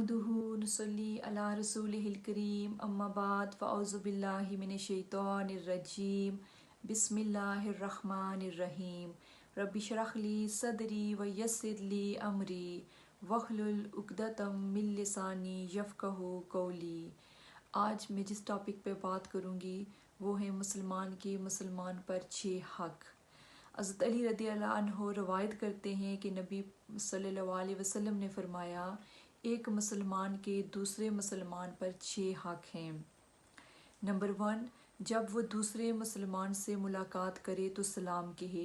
नहमदुहु नुसल्ली अला रसूलिहिल करीम अम्मा बाद फ़अऊज़ु बिल्लाहि मिनश शैतानिर रजीम बिस्मिल्लाहिर रहमानिर रहीम रब्बि इश्रह ली सदरी व यस्सिर ली अमरी वहलुल उक़दतम मिन लिसानी यफ़क़हू क़ौली। आज मैं जिस टॉपिक पे बात करूँगी वो है मुसलमान के मुसलमान पर 6 हक़। हज़रत अली रज़ी अल्लाह अन्हु रवायत करते हैं कि नबी सल्लल्लाहु अलैहि वसल्लम ने फरमाया, एक मुसलमान के दूसरे मुसलमान पर 6 हक़ हैं। नंबर 1, जब वो दूसरे मुसलमान से मुलाकात करे तो सलाम कहे,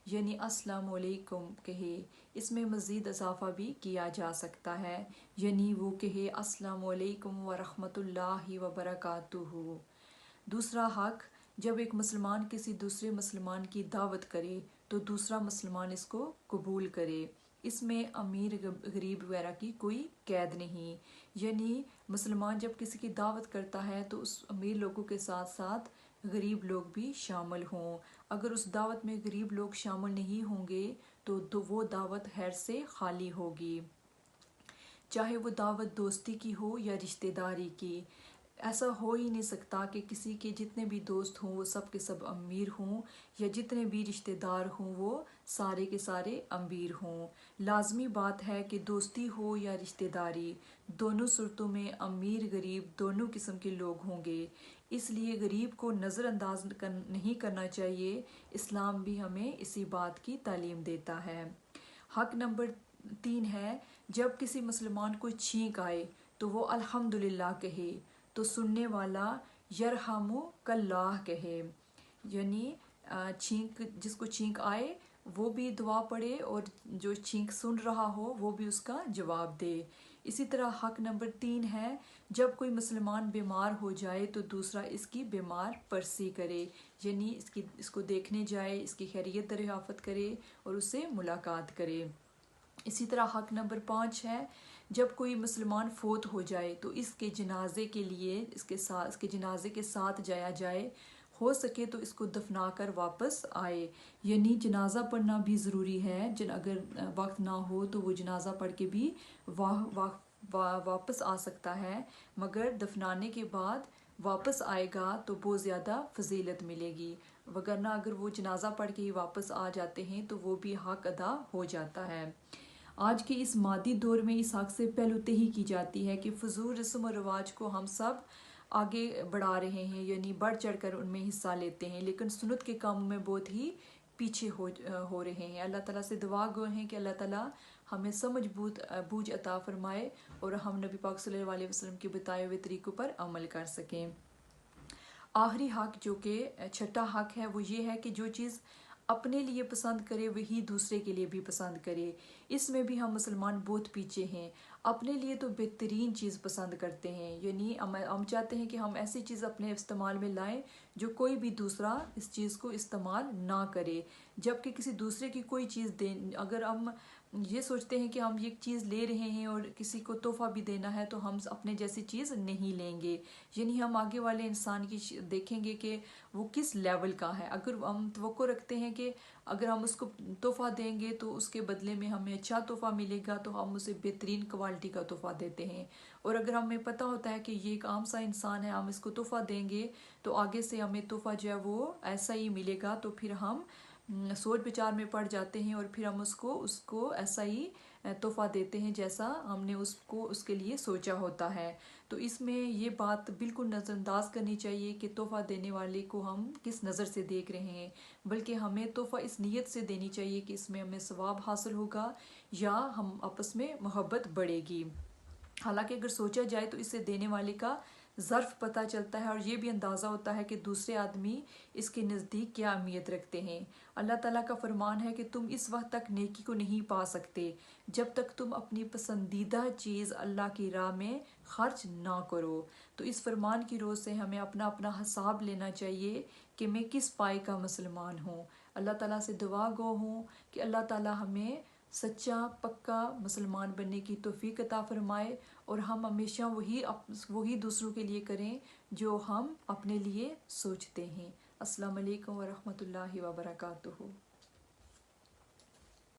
यानी अस्सलामु अलैकुम कहे। इसमें मज़ीद इजाफ़ा भी किया जा सकता है, यानी वो कहे अस्सलामु अलैकुम व रहमतुल्लाहि व बरकातुहू। दूसरा हक़, जब एक मुसलमान किसी दूसरे मुसलमान की दावत करे तो दूसरा मुसलमान इसको कबूल करे। इसमें अमीर गरीब वगैरह की कोई कैद नहीं, यानी मुसलमान जब किसी की दावत करता है तो उस अमीर लोगों के साथ साथ गरीब लोग भी शामिल हों। अगर उस दावत में गरीब लोग शामिल नहीं होंगे तो वो दावत खैर से खाली होगी, चाहे वो दावत दोस्ती की हो या रिश्तेदारी की। ऐसा हो ही नहीं सकता कि किसी के जितने भी दोस्त हों वो सब के सब अमीर हों, या जितने भी रिश्तेदार हों वो सारे के सारे अमीर हों। लाजमी बात है कि दोस्ती हो या रिश्तेदारी, दोनों सूरतों में अमीर गरीब दोनों किस्म के लोग होंगे, इसलिए गरीब को नज़रअंदाज नहीं करना चाहिए। इस्लाम भी हमें इसी बात की तालीम देता है। हक़ नंबर 3 है, जब किसी मुसलमान को छींक आए तो वो अल्हम्दुलिल्लाह कहे, तो सुनने वाला यरहमुकल्लाह कहे, यानी जिसको छींक आए वो भी दुआ पढ़े और जो छींक सुन रहा हो वो भी उसका जवाब दे। इसी तरह हक़ नंबर 3 है, जब कोई मुसलमान बीमार हो जाए तो दूसरा इसकी बीमार परसी करे, यानी इसको देखने जाए, इसकी खैरियत दरियाफ़त करे और उससे मुलाकात करे। इसी तरह हक़ नंबर 5 है, जब कोई मुसलमान फोत हो जाए तो इसके जनाजे के लिए इसके जनाजे के साथ जाया जाए, हो सके तो इसको दफना कर वापस आए, यानी जनाजा पढ़ना भी ज़रूरी है। अगर वक्त ना हो तो वो जनाजा पढ़ के भी वापस आ सकता है, मगर दफनाने के बाद वापस आएगा तो बहुत ज़्यादा फजीलत मिलेगी, वगरना अगर वो जनाजा पढ़ के ही वापस आ जाते हैं तो वो भी हक़ अदा हो जाता है। आज के इस मादी दौर में इस हक़ से पहलुतही की जाती है कि फजूल रस्म और रवाज को हम सब आगे बढ़ा रहे हैं, यानी बढ़ चढ़ कर उनमें हिस्सा लेते हैं, लेकिन सुन्नत के कामों में बहुत ही पीछे हो रहे हैं। अल्लाह ताला से दुआ गो हैं कि अल्लाह ताला हमें समझ बूझ अता फरमाए और हम नबी पाक सल्लल्लाहु अलैहि वसल्लम के बताए हुए तरीक़ों पर अमल कर सकें। आखिरी हक़ जो कि 6ठा हक़ है वो ये है कि जो चीज़ अपने लिए पसंद करे वही दूसरे के लिए भी पसंद करे। इसमें भी हम मुसलमान बहुत पीछे हैं, अपने लिए तो बेहतरीन चीज़ पसंद करते हैं, यानी हम चाहते हैं कि हम ऐसी चीज़ अपने इस्तेमाल में लाएं जो कोई भी दूसरा इस चीज़ को इस्तेमाल ना करे। जबकि किसी दूसरे की कोई चीज़ अगर हम ये सोचते हैं कि हम ये चीज़ ले रहे हैं और किसी को तोहफ़ा भी देना है तो हम अपने जैसी चीज़ नहीं लेंगे, यानी हम आगे वाले इंसान की देखेंगे कि वो किस लेवल का है। अगर हम तवक्को रखते हैं कि अगर हम उसको तोहफ़ा देंगे तो उसके बदले में हमें अच्छा तोहफ़ा मिलेगा तो हम उसे बेहतरीन क्वालिटी का तोहफ़ा देते हैं, और अगर हमें पता होता है कि ये एक आम सा इंसान है, हम इसको तोहफ़ा देंगे तो आगे से हमें तोहफ़ा जो है वो ऐसा ही मिलेगा, तो फिर हम सोच विचार में पड़ जाते हैं और फिर हम उसको ऐसा ही तोहफ़ा देते हैं जैसा हमने उसको उसके लिए सोचा होता है। तो इसमें ये बात बिल्कुल नज़रअंदाज करनी चाहिए कि तोहफ़ा देने वाले को हम किस नज़र से देख रहे हैं, बल्कि हमें तोहफ़ा इस नीयत से देनी चाहिए कि इसमें हमें सवाब हासिल होगा या हम आपस में मोहब्बत बढ़ेगी। हालांकि अगर सोचा जाए तो इससे देने वाले का ज़र्फ़ पता चलता है और ये भी अंदाज़ा होता है कि दूसरे आदमी इसके नज़दीक क्या अहमियत रखते हैं। अल्लाह ताला का फरमान है कि तुम इस वक्त तक नेकी को नहीं पा सकते जब तक तुम अपनी पसंदीदा चीज़ अल्लाह की राह में खर्च ना करो। तो इस फरमान की रोज़ से हमें अपना अपना हिसाब लेना चाहिए कि मैं किस पाए का मुसलमान हूँ। अल्लाह ताला से दुआ गो हूँ कि अल्लाह ताला हमें सच्चा पक्का मुसलमान बनने की तौफीक अता फरमाए और हम हमेशा वही दूसरों के लिए करें जो हम अपने लिए सोचते हैं। अस्सलाम वालेकुम व रहमतुल्लाहि व बरकातुहू।